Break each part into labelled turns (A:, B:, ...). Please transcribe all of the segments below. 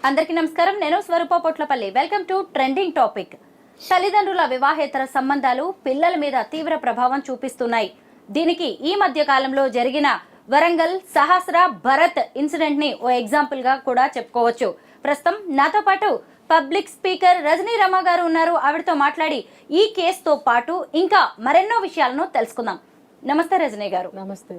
A: అందరికీ నమస్కారం. నేను Swaroopa Potlapalli. Welcome to trending topic. తల్లిదండ్రుల వివాహేతర సంబంధాలు పిల్లల మీద తీవ్ర ప్రభావం చూపిస్తున్నాయి. దీనికి ఈ మధ్య కాలంలో జరిగిన వరంగల్ సహస్ర భరత్ ఇన్సిడెంట్ ని ఓ ఎగ్జాంపుల్ గా కూడా చెప్పుకోవచ్చు. ప్రస్తుతం నాతో పాటు పబ్లిక్ స్పీకర్ రజనీ రమ గారు ఉన్నారు. ఆవిడతో మాట్లాడి ఈ కేసుతో పాటు ఇంకా మరెన్నో విషయాలను తెలుసుకుందాం. నమస్తే రజనీ గారు.
B: నమస్తే.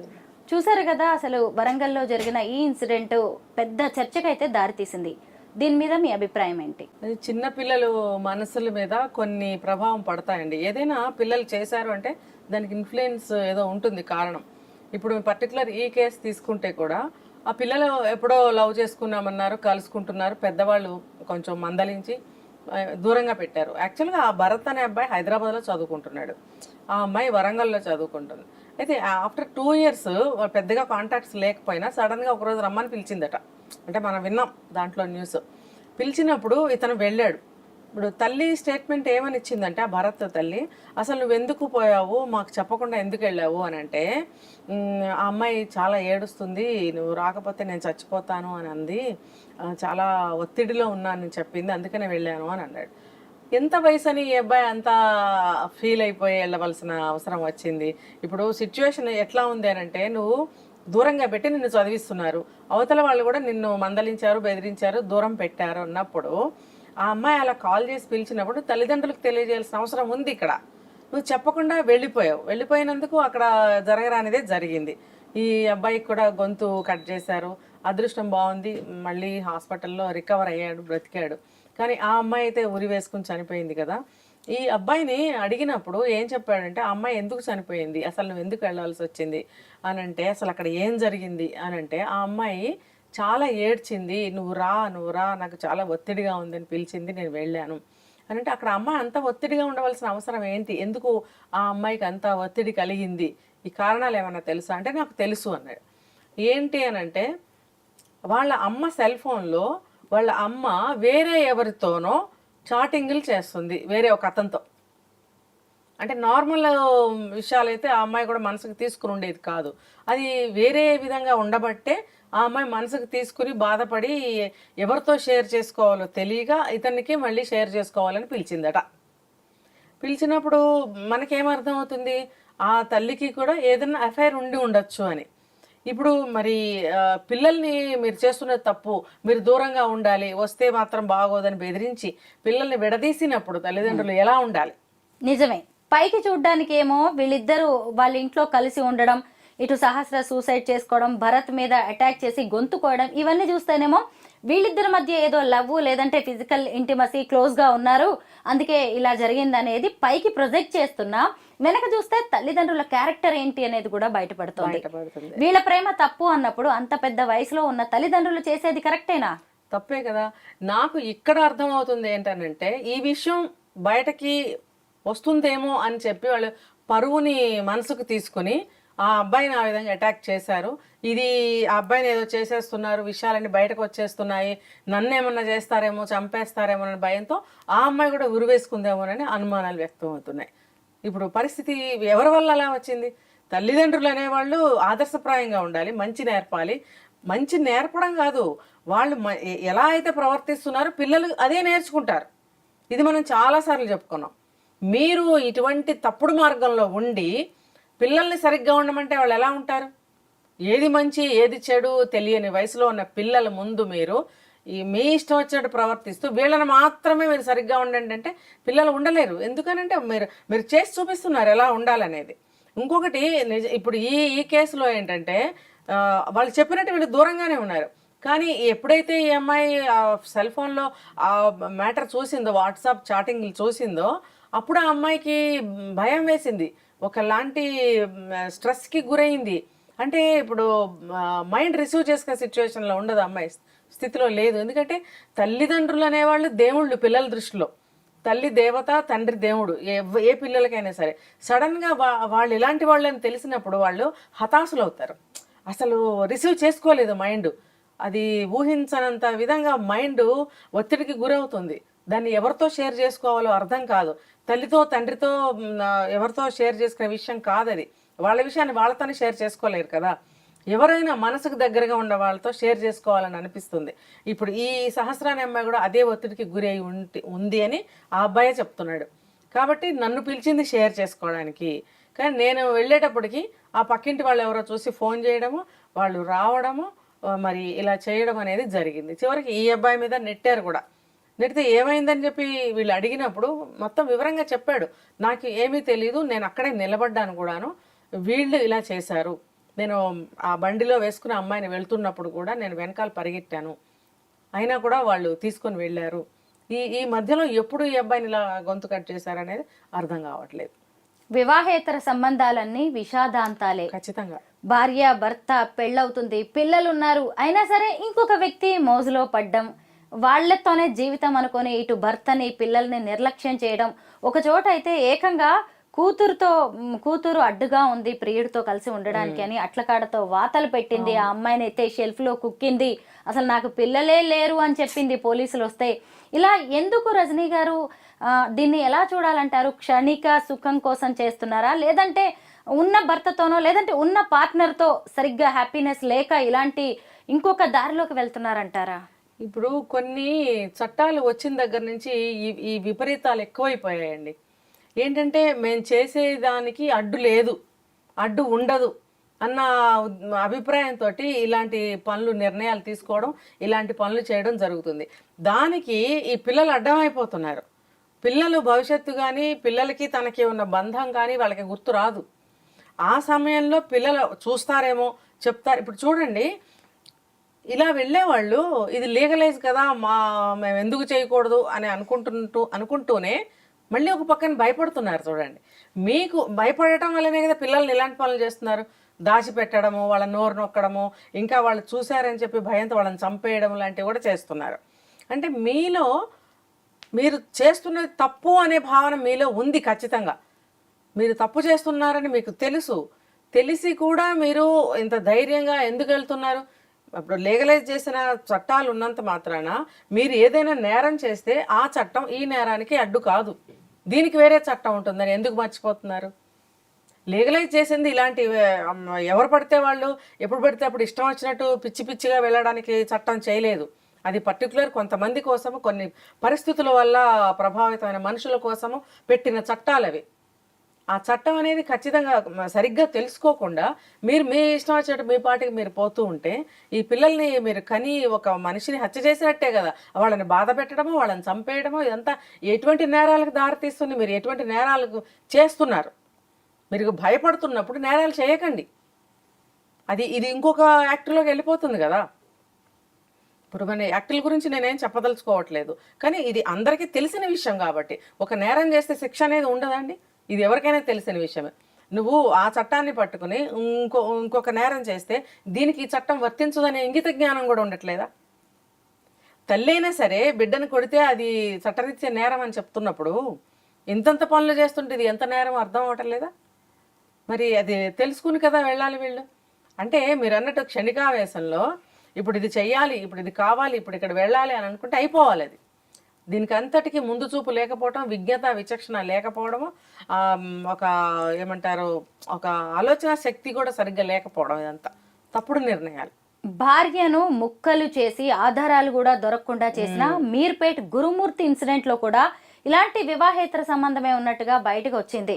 A: చూసారు కదా, అసలు వరంగల్లో జరిగిన ఈ ఇన్సిడెంట్ పెద్ద చర్చకైతే దారితీసింది. దీని మీద మీ అభిప్రాయం ఏంటి?
B: చిన్న పిల్లలు మనసుల మీద కొన్ని ప్రభావం పడతాయండి. ఏదైనా పిల్లలు చేశారు అంటే దానికి ఇన్ఫ్లుయెన్స్ ఏదో ఉంటుంది కారణం. ఇప్పుడు పర్టికులర్ ఈ కేసు తీసుకుంటే కూడా ఆ పిల్లలు ఎప్పుడో లవ్ చేసుకున్నామన్నారు, కలుసుకుంటున్నారు, పెద్దవాళ్ళు కొంచెం మందలించి దూరంగా పెట్టారు. యాక్చువల్గా ఆ భరత్ అనే అబ్బాయి హైదరాబాద్లో చదువుకుంటున్నాడు, ఆ అమ్మాయి వరంగల్లో చదువుకుంటుంది. అయితే ఆఫ్టర్ 2 years పెద్దగా కాంటాక్ట్స్ లేకపోయినా సడన్గా ఒకరోజు రమ్మని పిలిచిందట. అంటే మనం విన్నాం దాంట్లో న్యూస్. పిలిచినప్పుడు ఇతను వెళ్ళాడు. ఇప్పుడు తల్లి స్టేట్మెంట్ ఏమని ఇచ్చిందంటే, ఆ భరత్ తల్లి, అసలు నువ్వు ఎందుకు పోయావు, మాకు చెప్పకుండా ఎందుకు వెళ్ళావు అని అంటే, ఆ అమ్మాయి చాలా ఏడుస్తుంది, నువ్వు రాకపోతే నేను చచ్చిపోతాను అని అంది, చాలా ఒత్తిడిలో ఉన్నానని చెప్పింది, అందుకనే వెళ్ళాను అని అన్నాడు. ఎంత వయసు అని ఈ అబ్బాయి అంతా ఫీల్ అయిపోయి వెళ్ళవలసిన అవసరం వచ్చింది? ఇప్పుడు సిచ్యువేషన్ ఎట్లా ఉంది అని అంటే, నువ్వు దూరంగా పెట్టి నిన్ను చదివిస్తున్నారు, అవతల వాళ్ళు కూడా నిన్ను మందలించారు, బెదిరించారు, దూరం పెట్టారు అన్నప్పుడు ఆ అమ్మాయి అలా కాల్ చేసి పిలిచినప్పుడు తల్లిదండ్రులకు తెలియజేయాల్సిన అవసరం ఉంది. ఇక్కడ నువ్వు చెప్పకుండా వెళ్ళిపోయావు. వెళ్ళిపోయినందుకు అక్కడ జరగరానిదే జరిగింది. ఈ అబ్బాయికి కూడా గొంతు కట్ చేశారు. అదృష్టం బాగుంది, మళ్ళీ హాస్పిటల్లో రికవర్ అయ్యాడు, బ్రతికాడు. కానీ ఆ అమ్మాయి అయితే ఉరి వేసుకుని చనిపోయింది కదా. ఈ అబ్బాయిని అడిగినప్పుడు ఏం చెప్పాడంటే, ఆ అమ్మాయి ఎందుకు చనిపోయింది, అసలు నువ్వు ఎందుకు వెళ్ళాల్సి వచ్చింది అని అంటే, అసలు అక్కడ ఏం జరిగింది అని అంటే, ఆ అమ్మాయి చాలా ఏడ్చింది, నువ్వు రా నాకు చాలా ఒత్తిడిగా ఉందని పిలిచింది, నేను వెళ్ళాను అని అంటే, అక్కడ అమ్మాయి అంత ఒత్తిడిగా ఉండవలసిన అవసరం ఏంటి, ఎందుకు ఆ అమ్మాయికి అంత ఒత్తిడి కలిగింది, ఈ కారణాలు ఏమైనా తెలుసా అంటే, నాకు తెలుసు అన్నాడు. ఏంటి అని అంటే, వాళ్ళ అమ్మ సెల్ ఫోన్లో వాళ్ళ అమ్మ వేరే ఎవరితోనో చాటింగ్లు చేస్తుంది, వేరే ఒక అతనితో. అంటే నార్మల్ విషయాలైతే ఆ అమ్మాయి కూడా మనసుకు తీసుకుని ఉండేది కాదు. అది వేరే విధంగా ఉండబట్టే ఆ అమ్మాయి మనసుకు తీసుకుని బాధపడి ఎవరితో షేర్ చేసుకోవాలో తెలియక ఇతనికి మళ్ళీ షేర్ చేసుకోవాలని పిలిచిందట. పిలిచినప్పుడు మనకేమర్థం అవుతుంది, ఆ తల్లికి కూడా ఏదైనా అఫైర్ ఉండి ఉండొచ్చు అని. ఇప్పుడు మరి పిల్లల్ని మీరు చేస్తున్నది తప్పు, మీరు దూరంగా ఉండాలి, వస్తే మాత్రం బాగోదని బెదిరించి పిల్లల్ని విడదీసినప్పుడు తల్లిదండ్రులు ఎలా ఉండాలి?
A: నిజమే. పైకి చూడ్డానికి ఏమో వీళ్ళిద్దరూ వాళ్ళ ఇంట్లో కలిసి ఉండడం, ఇటు సహస్ర సూసైడ్ చేసుకోవడం, భరత్ మీద అటాక్ చేసి గొంతుకోవడం, ఇవన్నీ చూస్తేనేమో వీళ్ళిద్దరి మధ్య ఏదో లవ్ లేదంటే ఫిజికల్ ఇంటిమసీ క్లోజ్ గా ఉన్నారు, అందుకే ఇలా జరిగిందనేది పైకి ప్రొజెక్ట్ చేస్తున్నా, వెనక చూస్తే తల్లిదండ్రుల క్యారెక్టర్ ఏంటి అనేది కూడా బయటపడుతుంది. వీళ్ళ ప్రేమ తప్పు అన్నప్పుడు అంత పెద్ద వయసులో ఉన్న తల్లిదండ్రులు చేసేది కరెక్టేనా?
B: తప్పే కదా. నాకు ఇక్కడ అర్థం అవుతుంది ఏంటనంటే, ఈ విషయం బయటకి వస్తుందేమో అని చెప్పి వాళ్ళు పరువుని మనసుకు తీసుకుని ఆ అబ్బాయిని ఆ విధంగా అటాక్ చేశారు. ఇది ఆ అబ్బాయిని ఏదో చేసేస్తున్నారు, విషయాలన్నీ బయటకు వచ్చేస్తున్నాయి, నన్ను ఏమన్నా చేస్తారేమో, చంపేస్తారేమో అనే భయంతో ఆ అమ్మాయి కూడా ఉరివేసుకుందేమోనని అనుమానాలు వ్యక్తం అవుతున్నాయి. ఇప్పుడు పరిస్థితి ఎవరి వల్ల అలా వచ్చింది? తల్లిదండ్రులు అనేవాళ్ళు ఆదర్శప్రాయంగా ఉండాలి, మంచి నేర్పాలి. మంచి నేర్పడం కాదు, వాళ్ళు ఎలా అయితే ప్రవర్తిస్తున్నారో పిల్లలు అదే నేర్చుకుంటారు. ఇది మనం చాలాసార్లు చెప్పుకున్నాం. మీరు ఇటువంటి తప్పుడు మార్గంలో ఉండి పిల్లల్ని సరిగ్గా ఉండమంటే వాళ్ళు ఎలా ఉంటారు? ఏది మంచి ఏది చెడు తెలియని వయసులో ఉన్న పిల్లల ముందు మీరు మీ ఇష్టం వచ్చినట్టు ప్రవర్తిస్తూ వీళ్ళని మాత్రమే మీరు సరిగ్గా ఉండండి అంటే పిల్లలు ఉండలేరు. ఎందుకనంటే మీరు చేసి చూపిస్తున్నారు ఎలా ఉండాలనేది. ఇంకొకటి ఇప్పుడు ఈ కేసులో ఏంటంటే, వాళ్ళు చెప్పినట్టు వీళ్ళు దూరంగానే ఉన్నారు. కానీ ఎప్పుడైతే ఈ అమ్మాయి సెల్ ఫోన్లో ఆ మ్యాటర్ చూసిందో, వాట్సాప్ చాటింగ్లు చూసిందో, అప్పుడు ఆ అమ్మాయికి భయం వేసింది, ఒకలాంటి స్ట్రెస్కి గురైంది. అంటే ఇప్పుడు మైండ్ రిసీవ్ చేసుకునే సిచ్యువేషన్లో ఉండదు, అమ్మాయి స్థితిలో లేదు. ఎందుకంటే తల్లిదండ్రులు అనేవాళ్ళు దేవుళ్ళు పిల్లల దృష్టిలో. తల్లి దేవత, తండ్రి దేవుడు ఏ పిల్లలకైనా సరే. సడన్గా వాళ్ళు ఇలాంటి వాళ్ళని తెలిసినప్పుడు వాళ్ళు హతాశులు అవుతారు. అసలు రిసీవ్ చేసుకోలేదు మైండ్. అది ఊహించనంత విధంగా మైండ్ ఒత్తిడికి గురవుతుంది. దాన్ని ఎవరితో షేర్ చేసుకోవాలో అర్థం కాదు. తల్లితో తండ్రితో ఎవరితో షేర్ చేసుకునే విషయం కాదు అది. వాళ్ళ విషయాన్ని వాళ్ళతోనే షేర్ చేసుకోలేరు కదా. ఎవరైనా మనసుకు దగ్గరగా ఉన్న వాళ్ళతో షేర్ చేసుకోవాలని అనిపిస్తుంది. ఇప్పుడు ఈ సహస్రాని అమ్మాయి కూడా అదే ఒత్తిడికి గురి అయి ఉంది అని ఆ అబ్బాయే చెప్తున్నాడు. కాబట్టి నన్ను పిలిచింది షేర్ చేసుకోవడానికి. కానీ నేను వెళ్ళేటప్పటికి ఆ పక్కింటి వాళ్ళు ఎవరో చూసి ఫోన్ చేయడము, వాళ్ళు రావడము, మరి ఇలా చేయడం అనేది జరిగింది. చివరికి ఈ అబ్బాయి మీద నెట్టారు కూడా. నెడితే ఏమైందని చెప్పి వీళ్ళు అడిగినప్పుడు మొత్తం వివరంగా చెప్పాడు. నాకు ఏమీ తెలీదు, నేను అక్కడే నిలబడ్డాను కూడాను, వీళ్ళు ఇలా చేశారు, నేను ఆ బండిలో వేసుకుని అమ్మాయిని వెళ్తున్నప్పుడు కూడా నేను వెనకాల పరిగెట్టాను, అయినా కూడా వాళ్ళు తీసుకొని వెళ్ళారు. ఈ మధ్యలో ఎప్పుడు ఈ అబ్బాయిని ఇలా గొంతు కట్ చేశారనేది అర్థం కావట్లేదు.
A: వివాహేతర సంబంధాలన్నీ విషాదాంతాలే.
B: ఖచ్చితంగా.
A: భార్య భర్త పెళ్ళవుతుంది, పిల్లలు ఉన్నారు, అయినా సరే ఇంకొక వ్యక్తి మోజులో పడ్డం, వాళ్లతోనే జీవితం అనుకొని ఇటు భర్తని పిల్లల్ని నిర్లక్ష్యం చేయడం. ఒక చోట అయితే ఏకంగా కూతురు అడ్డుగా ఉంది ప్రియుడితో కలిసి ఉండడానికి అని అట్లకాడతో వాతలు పెట్టింది. ఆ అమ్మాయిని అయితే షెల్ఫ్ లో కుక్కింది. అసలు నాకు పిల్లలే లేరు అని చెప్పింది పోలీసులు వస్తే. ఇలా ఎందుకు రజనీ గారు దీన్ని ఎలా చూడాలంటారు? క్షణిక సుఖం కోసం చేస్తున్నారా, లేదంటే ఉన్న భర్తతోనో లేదంటే ఉన్న పార్ట్నర్తో సరిగ్గా హ్యాపీనెస్ లేక ఇలాంటి ఇంకొక దారిలోకి వెళ్తున్నారంటారా?
B: ఇప్పుడు కొన్ని చట్టాలు వచ్చిన దగ్గర నుంచి ఈ విపరీతాలు ఎక్కువైపోయాయండి. ఏంటంటే మేము చేసేదానికి అడ్డు లేదు, అడ్డు ఉండదు అన్న అభిప్రాయంతో ఇలాంటి పనులు నిర్ణయాలు తీసుకోవడం, ఇలాంటి పనులు చేయడం జరుగుతుంది. దానికి ఈ పిల్లలు అడ్డమైపోతున్నారు. పిల్లలు భవిష్యత్తు కానీ పిల్లలకి తనకి ఉన్న బంధం కానీ వాళ్ళకి గుర్తు రాదు. ఆ సమయంలో పిల్లలు చూస్తారేమో, చెప్తారు. ఇప్పుడు చూడండి, ఇలా వెళ్ళేవాళ్ళు ఇది లీగలైజ్ కదా, మేము ఎందుకు చేయకూడదు అని అనుకుంటూనే మళ్ళీ ఒక పక్కన భయపడుతున్నారు. చూడండి, మీకు భయపడటం వల్లనే కదా పిల్లల్ని ఇలాంటి పనులు చేస్తున్నారు. దాచిపెట్టడము, వాళ్ళ నోరు నొక్కడము, ఇంకా వాళ్ళు చూశారని చెప్పి భయంతో వాళ్ళని చంపేయడం లాంటివి కూడా చేస్తున్నారు. అంటే మీలో మీరు చేస్తున్నది తప్పు అనే భావన మీలో ఉంది. ఖచ్చితంగా మీరు తప్పు చేస్తున్నారని మీకు తెలిసి కూడా మీరు ఇంత ధైర్యంగా ఎందుకు వెళ్తున్నారు? ఇప్పుడు లీగలైజ్ చేసిన చట్టాలు ఉన్నంత మాత్రాన మీరు ఏదైనా నేరం చేస్తే ఆ చట్టం ఈ నేరానికి అడ్డు కాదు, దీనికి వేరే చట్టం ఉంటుందని ఎందుకు మర్చిపోతున్నారు? లీగలైజ్ చేసింది ఇలాంటి ఎవరు పడితే వాళ్ళు ఎప్పుడు పడితే అప్పుడు ఇష్టం వచ్చినట్టు పిచ్చి పిచ్చిగా వెళ్ళడానికి చట్టం చేయలేదు. అది పర్టికులర్ కొంతమంది కోసము, కొన్ని పరిస్థితుల వల్ల ప్రభావితమైన మనుషుల కోసము పెట్టిన చట్టాలు అవి. ఆ చట్టం అనేది ఖచ్చితంగా సరిగ్గా తెలుసుకోకుండా మీరు మీ ఇష్టం వచ్చినట్టు మీ పాటికి మీరు పోతూ ఉంటే ఈ పిల్లల్ని మీరు కని ఒక మనిషిని హత్య చేసినట్టే కదా. వాళ్ళని బాధ పెట్టడము, వాళ్ళని చంపేయడము, ఇదంతా ఎటువంటి నేరాలకు దారితీస్తుంది? మీరు ఎటువంటి నేరాలకు చేస్తున్నారు? మీరు భయపడుతున్నప్పుడు నేరాలు చేయకండి. ఇది ఇంకొక యాక్ట్లోకి వెళ్ళిపోతుంది కదా. ఇప్పుడు మన యాక్టుల గురించి నేనేం చెప్పదలుచుకోవట్లేదు, కానీ ఇది అందరికీ తెలిసిన విషయం కాబట్టి. ఒక నేరం చేస్తే శిక్ష అనేది ఉండదండి, ఇది ఎవరికైనా తెలిసిన విషయమే. నువ్వు ఆ చట్టాన్ని పట్టుకుని ఇంకొక నేరం చేస్తే దీనికి ఈ చట్టం వర్తించదనే ఇంగిత జ్ఞానం కూడా ఉండట్లేదా? తల్లి అయినా సరే బిడ్డను కొడితే అది చట్టరీత్యా నేరం అని చెప్తున్నప్పుడు ఇంతంత పనులు చేస్తుంటే ఇది ఎంత నేరం అర్థం అవ్వట్లేదా? మరి అది తెలుసుకుని కదా వెళ్ళాలి వీళ్ళు. అంటే మీరు అన్నట్టు క్షణికావేశంలో ఇప్పుడు ఇది చెయ్యాలి, ఇప్పుడు ఇది కావాలి, ఇప్పుడు ఇక్కడ వెళ్ళాలి అని అనుకుంటే అయిపోవాలి. అది దీనికి అంతటికీ ముందు చూపు లేకపోవడం, విజ్ఞత విచక్షణ లేకపోవడము, ఒక ఏమంటారు, ఒక ఆలోచన శక్తి కూడా సరిగ్గా లేకపోవడం, ఇదంతా తప్పుడు నిర్ణయాలు.
A: భార్యను ముక్కలు చేసి ఆధారాలు కూడా దొరకకుండా చేసిన మీర్పేట్ గురుమూర్తి ఇన్సిడెంట్ లో కూడా ఇలాంటి వివాహేతర సంబంధమే ఉన్నట్టుగా బయటకు వచ్చింది.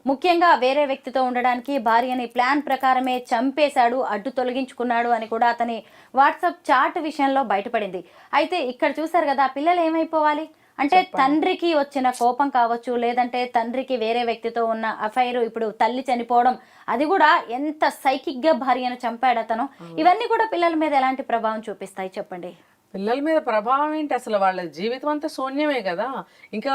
A: ముఖ్యంగా వేరే వ్యక్తితో ఉండడానికి భార్యని ప్లాన్ ప్రకారమే చంపేశాడు, అడ్డు తొలగించుకున్నాడు అని కూడా అతని వాట్సాప్ చాట్ విషయంలో బయటపడింది. అయితే ఇక్కడ చూసారు కదా, పిల్లలు ఏమైపోవాలి అంటే తండ్రికి వచ్చిన కోపం కావచ్చు, లేదంటే తండ్రికి వేరే వ్యక్తితో ఉన్న అఫైర్, ఇప్పుడు తల్లి చనిపోవడం, అది కూడా ఎంత సైకిక్ గా భార్యను చంపాడు అతను. ఇవన్నీ కూడా పిల్లల మీద ఎలాంటి ప్రభావం చూపిస్తాయి చెప్పండి?
B: పిల్లల మీద ప్రభావం ఏంటి? అసలు వాళ్ళ జీవితం అంతా శూన్యమే కదా. ఇంకా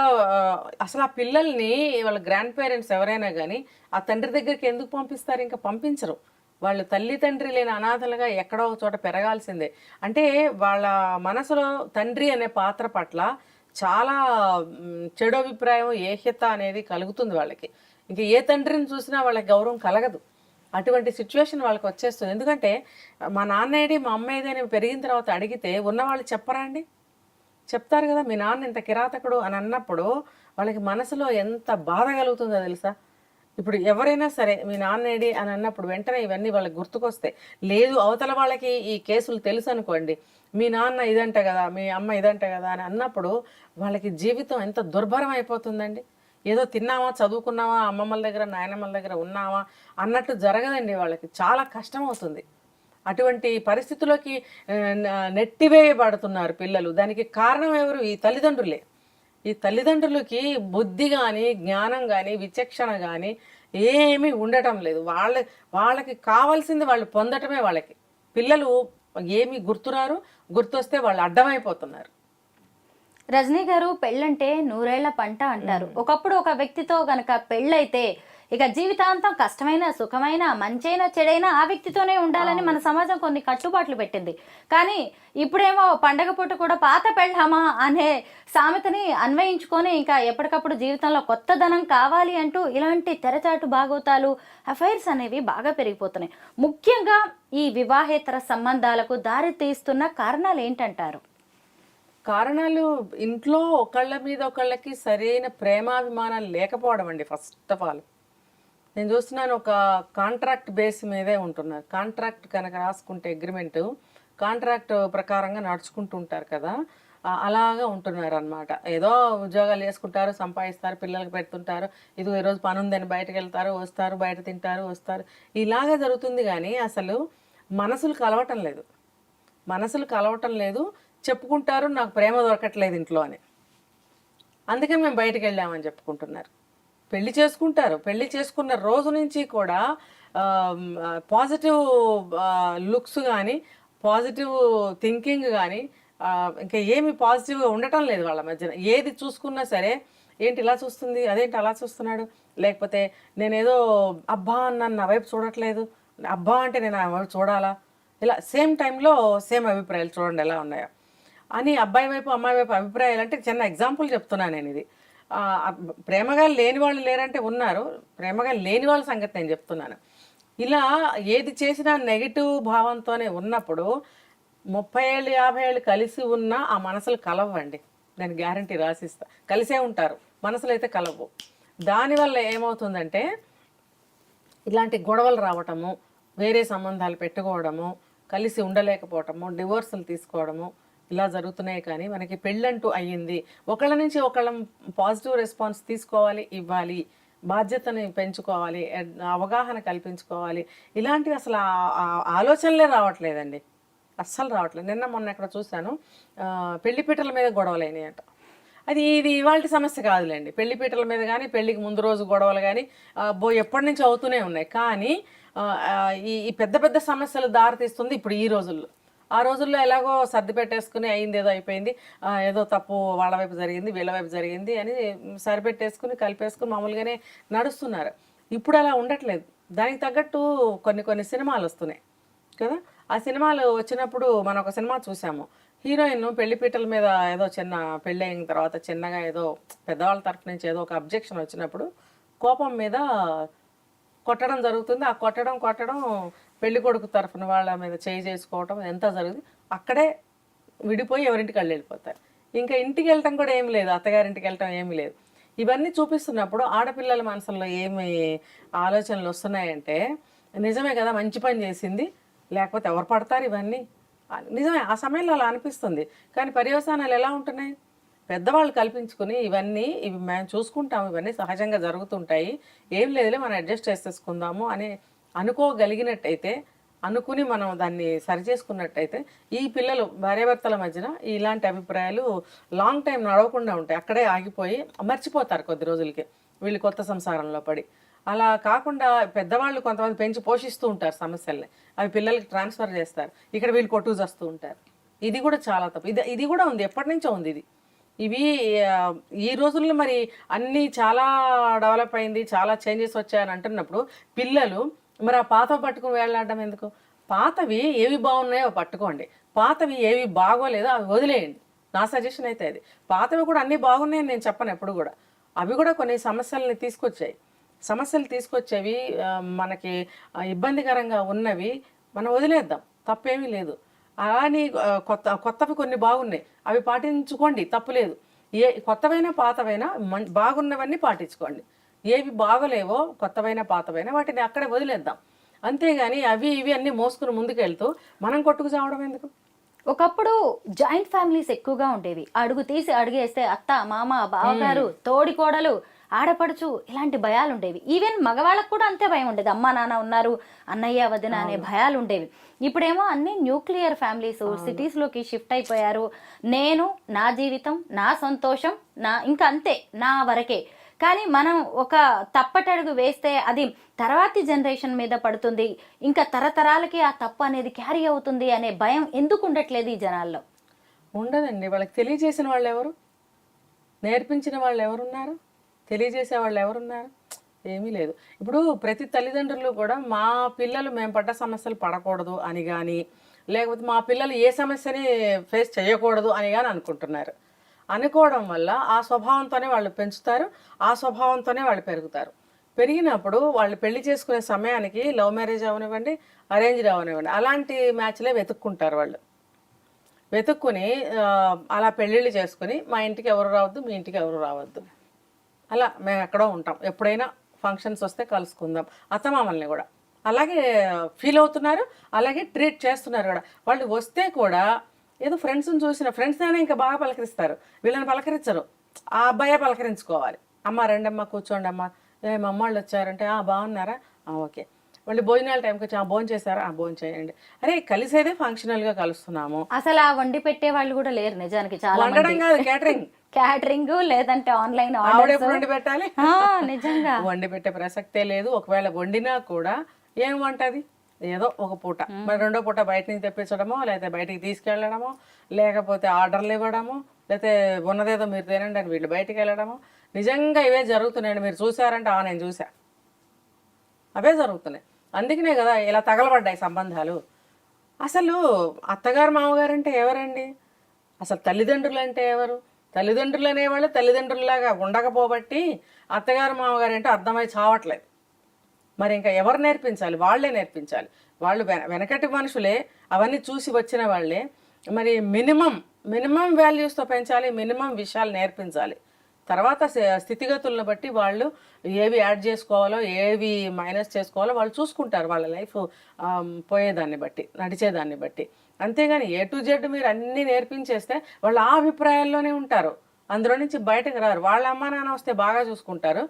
B: అసలు ఆ పిల్లల్ని వాళ్ళ గ్రాండ్ పేరెంట్స్ ఎవరైనా కానీ ఆ తండ్రి దగ్గరికి ఎందుకు పంపిస్తారు? ఇంకా పంపించరు. వాళ్ళు తల్లి తండ్రి లేని అనాథలుగా ఎక్కడో ఒక చోట పెరగాల్సిందే. అంటే వాళ్ళ మనసులో తండ్రి అనే పాత్ర పట్ల చాలా చెడు అభిప్రాయం, ఏహ్యత అనేది కలుగుతుంది వాళ్ళకి. ఇంకా ఏ తండ్రిని చూసినా వాళ్ళకి గౌరవం కలగదు. అటువంటి సిచ్యువేషన్ వాళ్ళకి వచ్చేస్తుంది. ఎందుకంటే మా నాన్న ఏడి, మా అమ్మ ఏదని పెరిగిన తర్వాత అడిగితే ఉన్నవాళ్ళు చెప్పరా అండి? చెప్తారు కదా, మీ నాన్న ఇంత కిరాతకుడు అని అన్నప్పుడు వాళ్ళకి మనసులో ఎంత బాధ కలుగుతుందో తెలుసా? ఇప్పుడు ఎవరైనా సరే మీ నాన్నేడి అని అన్నప్పుడు వెంటనే ఇవన్నీ వాళ్ళకి గుర్తుకొస్తాయి. లేదు అవతల వాళ్ళకి ఈ కేసులు తెలుసు అనుకోండి, మీ నాన్న ఇదంట కదా, మీ అమ్మ ఇదంట కదా అని అన్నప్పుడు వాళ్ళకి జీవితం ఎంత దుర్భరం అయిపోతుందండి. ఏదో తిన్నామా, చదువుకున్నామా, అమ్మమ్మల దగ్గర నాయనమ్మల దగ్గర ఉన్నామా అన్నట్టు జరగదండి. వాళ్ళకి చాలా కష్టం అవుతుంది. అటువంటి పరిస్థితుల్లోకి నెట్టివేయబడుతున్నారు పిల్లలు. దానికి కారణం ఎవరు? ఈ తల్లిదండ్రులే. ఈ తల్లిదండ్రులకి బుద్ధి కానీ, జ్ఞానం కానీ, విచక్షణ కానీ ఏమీ ఉండటం లేదు. వాళ్ళకి కావాల్సింది వాళ్ళు పొందటమే వాళ్ళకి. పిల్లలు ఏమి గుర్తురారు, గుర్తొస్తే వాళ్ళు అడ్డమైపోతున్నారు.
A: రజనీ గారు, పెళ్ళంటే నూరేళ్ల పంట అంటారు. ఒకప్పుడు ఒక వ్యక్తితో గనక పెళ్ళైతే ఇక జీవితాంతం కష్టమైన సుఖమైన మంచైన చెడైనా ఆ వ్యక్తితోనే ఉండాలని మన సమాజం కొన్ని కట్టుబాట్లు పెట్టింది. కానీ ఇప్పుడేమో పండగ పూట కూడా పాత పెళ్ళామా అనే సామెతని అన్వయించుకొని ఇంకా ఎప్పటికప్పుడు జీవితంలో కొత్తదనం కావాలి అంటూ ఇలాంటి తెరచాటు భాగోతాలు, అఫైర్స్ అనేవి బాగా పెరిగిపోతున్నాయి. ముఖ్యంగా ఈ వివాహేతర సంబంధాలకు దారి తీస్తున్న కారణాలు ఏంటంటారు?
B: కారణాలు ఇంట్లో ఒకళ్ళ మీద ఒకళ్ళకి సరైన ప్రేమాభిమానాలు లేకపోవడం అండి. ఫస్ట్ ఆఫ్ ఆల్ నేను చూస్తున్నాను, ఒక కాంట్రాక్ట్ బేస్ మీదే ఉంటున్నారు. కాంట్రాక్ట్ కనుక రాసుకుంటే అగ్రిమెంటు, కాంట్రాక్ట్ ప్రకారంగా నడుచుకుంటూ ఉంటారు కదా, అలాగా ఉంటున్నారు అనమాట. ఏదో ఉద్యోగాలు చేసుకుంటారు, సంపాదిస్తారు, పిల్లలకి పెడుతుంటారు, ఇది ఈరోజు పని ఉందని బయటకు వెళ్తారు, వస్తారు, బయట తింటారు, వస్తారు, ఇలాగా జరుగుతుంది. కానీ అసలు మనసులు కలవటం లేదు. మనసులు కలవటం లేదు. చెప్పుకుంటారు, నాకు ప్రేమ దొరకట్లేదు ఇంట్లో అని, అందుకే మేము బయటకు వెళ్ళామని చెప్పుకుంటున్నారు. పెళ్లి చేసుకుంటారు. పెళ్లి చేసుకున్న రోజు నుంచి కూడా పాజిటివ్ లుక్స్ కానీ, పాజిటివ్ థింకింగ్ కానీ, ఇంకా ఏమి పాజిటివ్గా ఉండటం లేదు వాళ్ళ మధ్యన. ఏది చూసుకున్నా సరే, ఏంటి ఇలా చూస్తుంది, అదేంటి అలా చూస్తున్నాడు, లేకపోతే నేనేదో అబ్బా అన్నాను నా వైపు చూడట్లేదు, అబ్బా అంటే నేను ఆ వైపు చూడాలా, ఇలా సేమ్ టైంలో సేమ్ అభిప్రాయాలు చూడండి ఎలా ఉన్నాయో అని. అబ్బాయి వైపు అమ్మాయి వైపు అభిప్రాయాలు అంటే చిన్న ఎగ్జాంపుల్ చెప్తున్నాను నేను. ఇది ప్రేమగా లేని వాళ్ళు లేరంటే ఉన్నారు, ప్రేమగా లేని వాళ్ళ సంగతి నేను చెప్తున్నాను. ఇలా ఏది చేసినా నెగిటివ్ భావంతోనే ఉన్నప్పుడు 30 ఏళ్ళు 50 ఏళ్ళు కలిసి ఉన్నా ఆ మనసులు కలవండి. నేను గ్యారంటీ రాసిస్తా. కలిసే ఉంటారు, మనసులు అయితే కలవు. దానివల్ల ఏమవుతుందంటే ఇలాంటి గొడవలు రావటము, వేరే సంబంధాలు పెట్టుకోవడము, కలిసి ఉండలేకపోవటము, డివోర్సులు తీసుకోవడము, ఇలా జరుగుతున్నాయి. కానీ మనకి పెళ్ళంటూ అయ్యింది, ఒకళ్ళ నుంచి ఒకళ్ళ పాజిటివ్ రెస్పాన్స్ తీసుకోవాలి, ఇవ్వాలి, బాధ్యతని పెంచుకోవాలి, అవగాహన కల్పించుకోవాలి, ఇలాంటివి అసలు ఆలోచనలే రావట్లేదండి. అస్సలు రావట్లేదు. నిన్న మొన్న ఎక్కడ చూశాను, పెళ్లిపీటల మీద గొడవలైనాయి అంట. ఇది ఇవాళ సమస్య కాదులేండి. పెళ్లిపీటల మీద కానీ, పెళ్లికి ముందు రోజు గొడవలు కానీ ఎప్పటి నుంచి అవుతూనే ఉన్నాయి. కానీ ఈ పెద్ద పెద్ద సమస్యలు దారితీస్తుంది ఇప్పుడు ఈ రోజుల్లో. ఆ రోజుల్లో ఎలాగో సర్ది పెట్టేసుకుని అయింది, ఏదో అయిపోయింది, ఏదో తప్పు వాళ్ళ వైపు జరిగింది, వీళ్ళ వైపు జరిగింది అని సరిపెట్టేసుకుని కలిపేసుకుని మామూలుగానే నడుస్తున్నారు. ఇప్పుడు అలా ఉండట్లేదు. దానికి తగ్గట్టు కొన్ని సినిమాలు వస్తున్నాయి కదా. ఆ సినిమాలు వచ్చినప్పుడు మనం ఒక సినిమా చూసాము, హీరోయిన్ పెళ్లిపీటల మీద ఏదో చిన్న పెళ్ళి అయిన తర్వాత చిన్నగా ఏదో పెద్దవాళ్ళ తరఫు నుంచి ఏదో ఒక అబ్జెక్షన్ వచ్చినప్పుడు కోపం మీద కొట్టడం జరుగుతుంది. ఆ కొట్టడం పెళ్లి కొడుకు తరఫున వాళ్ళ మీద చేయి చేసుకోవటం ఎంత జరుగుతుంది. అక్కడే విడిపోయి ఎవరింటికి వెళ్ళిపోతారు. ఇంకా ఇంటికి వెళ్ళటం కూడా ఏమి లేదు, అత్తగారింటికి వెళ్ళటం ఏమీ లేదు. ఇవన్నీ చూపిస్తున్నప్పుడు ఆడపిల్లల మనసుల్లో ఏమి ఆలోచనలు వస్తున్నాయంటే, నిజమే కదా మంచి పని చేసింది, లేకపోతే ఎవరు పడతారు ఇవన్నీ, నిజమే ఆ సమయంలో అలా అనిపిస్తుంది. కానీ పర్యవసానాలు ఎలా ఉంటున్నాయి? పెద్దవాళ్ళు కల్పించుకుని ఇవి మేము చూసుకుంటాము, ఇవన్నీ సహజంగా జరుగుతుంటాయి, ఏం లేదులే మనం అడ్జస్ట్ చేసేసుకుందాము అని అనుకోగలిగినట్టయితే, అనుకుని మనం దాన్ని సరిచేసుకున్నట్టయితే ఈ పిల్లలు భార్యాభర్తల మధ్యన ఇలాంటి అభిప్రాయాలు లాంగ్ టైం నడవకుండా ఉంటాయి. అక్కడే ఆగిపోయి మర్చిపోతారు కొద్ది రోజులకి, వీళ్ళు కొత్త సంసారంలో పడి. అలా కాకుండా పెద్దవాళ్ళు కొంతమంది పెంచి పోషిస్తూ ఉంటారు సమస్యల్ని, అవి పిల్లలకి ట్రాన్స్ఫర్ చేస్తారు, ఇక్కడ వీళ్ళు కొట్టుకు వస్తూ ఉంటారు. ఇది కూడా చాలా తప్పు. ఇది కూడా ఉంది, ఎప్పటి నుంచో ఉంది ఇది. ఇవి ఈ రోజుల్లో మరి అన్నీ చాలా డెవలప్ అయింది, చాలా చేంజెస్ వచ్చాయని అంటున్నప్పుడు పిల్లలు మరి ఆ పాతవి పట్టుకుని వేలాడడం ఎందుకు? పాతవి ఏవి బాగున్నాయో పట్టుకోండి, పాతవి ఏవి బాగోలేదో అవి వదిలేయండి. నా సజెషన్ అయితే అది. పాతవి కూడా అన్నీ బాగున్నాయని నేను చెప్పను ఎప్పుడు కూడా. అవి కూడా కొన్ని సమస్యలు తీసుకొచ్చేవి, మనకి ఇబ్బందికరంగా ఉన్నవి మనం వదిలేద్దాం, తప్పేమీ లేదు. అలాని కొత్తవి కొన్ని బాగున్నాయి, అవి పాటించుకోండి, తప్పులేదు. కొత్తవైనా పాతవైనా బాగున్నవన్నీ పాటించుకోండి. ఏవి బాగలేవో కొత్తవైనా పాతవైనా వాటిని అక్కడే వదిలేద్దాం. అంతేగాని అవి ఇవి అన్నీ మోసుకుని ముందుకెళ్తూ మనం కొట్టుకు చావడం ఎందుకు?
A: ఒకప్పుడు జాయింట్ ఫ్యామిలీస్ ఎక్కువగా ఉండేవి. అడుగు తీసి అడుగేస్తే అత్త, మామ, బావగారు, తోడి కోడలు, ఆడపడుచు ఇలాంటి భయాలు ఉండేవి. ఈవెన్ మగవాళ్ళకు కూడా అంతే భయం ఉండేది. అమ్మ నాన్న ఉన్నారు, అన్నయ్య వదిన అనే భయాలు ఉండేవి. ఇప్పుడేమో అన్ని న్యూక్లియర్ ఫ్యామిలీస్ సిటీస్ లోకి షిఫ్ట్ అయిపోయారు. నేను, నా జీవితం, నా సంతోషం, నా ఇంకా అంతే, నా వరకే. కానీ మనం ఒక తప్పటడుగు వేస్తే అది తర్వాతి జనరేషన్ మీద పడుతుంది, ఇంకా తరతరాలకి ఆ తప్పు అనేది క్యారీ అవుతుంది అనే భయం ఎందుకు ఉండట్లేదు ఈ జనాల్లో?
B: ఉండదండి. వాళ్ళకి తెలియజేసిన వాళ్ళు ఎవరు? నేర్పించిన వాళ్ళు ఎవరున్నారు? తెలియజేసే వాళ్ళు ఎవరున్నారు? ఏమీ లేదు. ఇప్పుడు ప్రతి తల్లిదండ్రులు కూడా మా పిల్లలు మేము పడ్డ సమస్యలు పడకూడదు అని కానీ, లేకపోతే మా పిల్లలు ఏ సమస్యని ఫేస్ చేయకూడదు అని కానీ అనుకుంటున్నారు. అనుకోవడం వల్ల ఆ స్వభావంతోనే వాళ్ళు పెంచుతారు, ఆ స్వభావంతోనే వాళ్ళు పెరుగుతారు. పెరిగినప్పుడు వాళ్ళు పెళ్లి చేసుకునే సమయానికి లవ్ మ్యారేజ్ అవనివ్వండి, అరేంజ్డ్ అవనివ్వండి, అలాంటి మ్యాచ్లే వెతుక్కుంటారు వాళ్ళు. వెతుక్కుని అలా పెళ్ళిళ్ళు చేసుకుని మా ఇంటికి ఎవరు రావద్దు, మీ ఇంటికి ఎవరు రావద్దు, అలా మేము ఎక్కడో ఉంటాం, ఎప్పుడైనా ఫంక్షన్స్ వస్తే కలుసుకుందాం, అత్తమామల్ని కూడా అలాగే ఫీల్ అవుతున్నారు, అలాగే ట్రీట్ చేస్తున్నారు కూడా. వాళ్ళు వస్తే కూడా ఏదో ఫ్రెండ్స్ని చూసిన ఫ్రెండ్స్నే ఇంకా బాగా పలకరిస్తారు, వీళ్ళని పలకరించరు. ఆ అబ్బాయే పలకరించుకోవాలి. అమ్మ రండమ్మ, కూర్చోండి అమ్మ, మా అమ్మ వాళ్ళు వచ్చారంటే బాగున్నారా, ఓకే. వాళ్ళు భోజనాల టైంకి వచ్చి భోజనం చేశారా, భోజనం చేయండి. అరే కలిసేదే ఫంక్షనల్గా కలుస్తున్నాము.
A: అసలు ఆ వండి పెట్టే వాళ్ళు కూడా లేరు నిజానికి. చాలా
B: వండడం కాదు,
A: క్యాటరింగ్ లేదంటే ఆన్లైన్
B: ఆవిడెప్పుడు వండి పెట్టాలి?
A: నిజంగా
B: వండి పెట్టే ప్రసక్తే లేదు. ఒకవేళ వండినా కూడా ఏం వంటది, ఏదో ఒక పూట, మరి రెండో పూట బయట నుంచి తెప్పించడమో, లేకపోతే బయటికి తీసుకెళ్ళడమో, లేకపోతే ఆర్డర్లు ఇవ్వడమో, లేకపోతే ఉన్నదేదో మీరు తినండి అని వీళ్ళు బయటికి వెళ్ళడమో. నిజంగా ఇవే జరుగుతున్నాయండి. మీరు చూసారంటే నేను చూసా, అవే జరుగుతున్నాయి. అందుకనే కదా ఇలా తగలబడ్డాయి సంబంధాలు. అసలు అత్తగారు మామగారు అంటే ఎవరండి? అసలు తల్లిదండ్రులు అంటే ఎవరు? తల్లిదండ్రులు అనేవాళ్ళు తల్లిదండ్రుల్లాగా ఉండకపోబట్టి అత్తగారు మామగారు అంటే అర్థమై చావట్లేదు. మరి ఇంకా ఎవరు నేర్పించాలి? వాళ్ళే నేర్పించాలి. వాళ్ళు వెనకటి మనుషులే, అవన్నీ చూసి వచ్చిన వాళ్ళే. మరి మినిమం వాల్యూస్తో పెంచాలి, మినిమం విషయాలు నేర్పించాలి. తర్వాత స్థితిగతులను బట్టి వాళ్ళు ఏవి యాడ్ చేసుకోవాలో, ఏవి మైనస్ చేసుకోవాలో వాళ్ళు చూసుకుంటారు, వాళ్ళ లైఫ్ పోయేదాన్ని బట్టి, నడిచేదాన్ని బట్టి. అంతేగాని A to Z మీరు అన్నీ నేర్పించేస్తే వాళ్ళు ఆ అభిప్రాయాల్లోనే ఉంటారు, అందులో నుంచి బయటకు రారు. వాళ్ళ అమ్మ నాన్న వస్తే బాగా చూసుకుంటారు,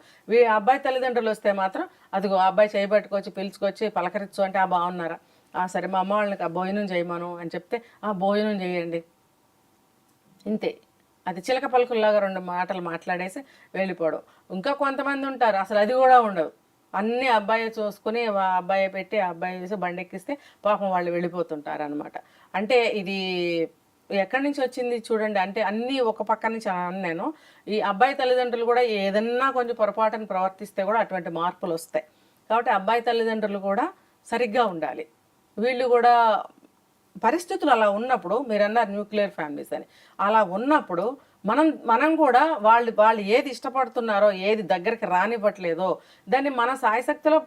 B: అబ్బాయి తల్లిదండ్రులు వస్తే మాత్రం అదిగో అబ్బాయి చేయబట్టుకొచ్చి పిలుచుకొచ్చి పలకరించు అంటే బాగున్నారా, సరే మా అమ్మ వాళ్ళకి భోజనం చేయమను అని చెప్తే భోజనం చేయండి, ఇంతే. అది చిలక పలుకుల్లాగా రెండు మాటలు మాట్లాడేసి వెళ్ళిపోవడం. ఇంకా కొంతమంది ఉంటారు అసలు అది కూడా ఉండదు, అన్నీ అబ్బాయి చూసుకుని అబ్బాయి పెట్టి అబ్బాయి వేసి బండి ఎక్కిస్తే పాపం వాళ్ళు వెళ్ళిపోతుంటారు అనమాట. అంటే ఇది ఎక్కడి నుంచి వచ్చింది చూడండి. అంటే అన్నీ ఒక పక్క నుంచి నేను ఈ అబ్బాయి తల్లిదండ్రులు కూడా ఏదన్నా కొంచెం పొరపాటును ప్రవర్తిస్తే కూడా అటువంటి మార్పులు వస్తాయి. కాబట్టి అబ్బాయి తల్లిదండ్రులు కూడా సరిగ్గా ఉండాలి. వీళ్ళు కూడా పరిస్థితులు అలా ఉన్నప్పుడు, మీరు అన్నారు న్యూక్లియర్ ఫ్యామిలీస్ అని, అలా ఉన్నప్పుడు మనం కూడా వాళ్ళు ఏది ఇష్టపడుతున్నారో, ఏది దగ్గరికి రానివ్వట్లేదో దాన్ని మన సాయశక్తిలో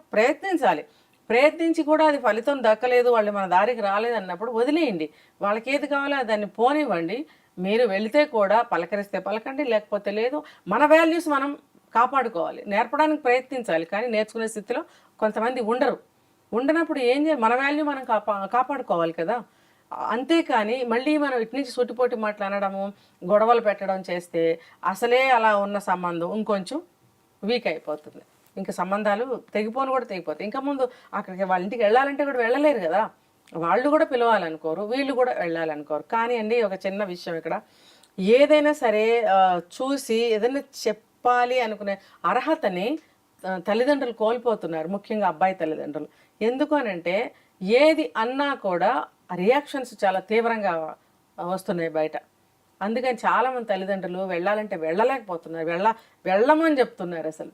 B: ప్రయత్నించి కూడా అది ఫలితం దక్కలేదు, వాళ్ళు మన దారికి రాలేదు అన్నప్పుడు వదిలేయండి. వాళ్ళకి ఏది కావాలో దాన్ని పోనివ్వండి. మీరు వెళితే కూడా పలకరిస్తే పలకండి, లేకపోతే లేదు. మన వాల్యూస్ మనం కాపాడుకోవాలి, నేర్పడానికి ప్రయత్నించాలి. కానీ నేర్చుకునే స్థితిలో కొంతమంది ఉండనప్పుడు ఏం చేయాలి? మన వాల్యూ మనం కాపాడుకోవాలి కదా. అంతేకాని మళ్ళీ మనం ఇటు నుంచి సుట్టిపోటి మాట్లాడడము, గొడవలు పెట్టడం చేస్తే అసలే అలా ఉన్న సంబంధం ఇంకొంచెం వీక్ అయిపోతుంది. ఇంకా సంబంధాలు తెగిపోతాయి. ఇంకా ముందు అక్కడికి వాళ్ళ ఇంటికి వెళ్ళాలంటే కూడా వెళ్ళలేరు కదా, వాళ్ళు కూడా పిలవాలనుకోరు, వీళ్ళు కూడా వెళ్ళాలనుకోరు. కానీ అండి ఒక చిన్న విషయం ఇక్కడ, ఏదైనా సరే చూసి ఏదైనా చెప్పాలి అనుకునే అర్హతని తల్లిదండ్రులు కోల్పోతున్నారు, ముఖ్యంగా అబ్బాయి తల్లిదండ్రులు. ఎందుకు అనంటే ఏది అన్నా కూడా రియాక్షన్స్ చాలా తీవ్రంగా వస్తున్నాయి బయట. అందుకని చాలామంది తల్లిదండ్రులు వెళ్ళాలంటే వెళ్ళలేకపోతున్నారు, వెళ్ళమని చెప్తున్నారు. అసలు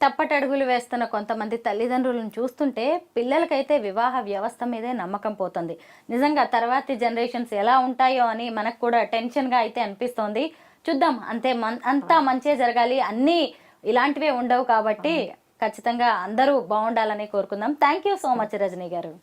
A: తప్పటడుగులు వేస్తున్న కొంతమంది తల్లిదండ్రులను చూస్తుంటే పిల్లలకైతే వివాహ వ్యవస్థ మీదే నమ్మకం పోతుంది. నిజంగా తర్వాతి జనరేషన్స్ ఎలా ఉంటాయో అని మనకు కూడా టెన్షన్గా అయితే అనిపిస్తోంది. చూద్దాం. అంతా మంచే జరగాలి, అన్నీ ఇలాంటివే ఉండవు కాబట్టి ఖచ్చితంగా అందరూ బాగుండాలని కోరుకుందాం. Thank you so much Rajani గారు.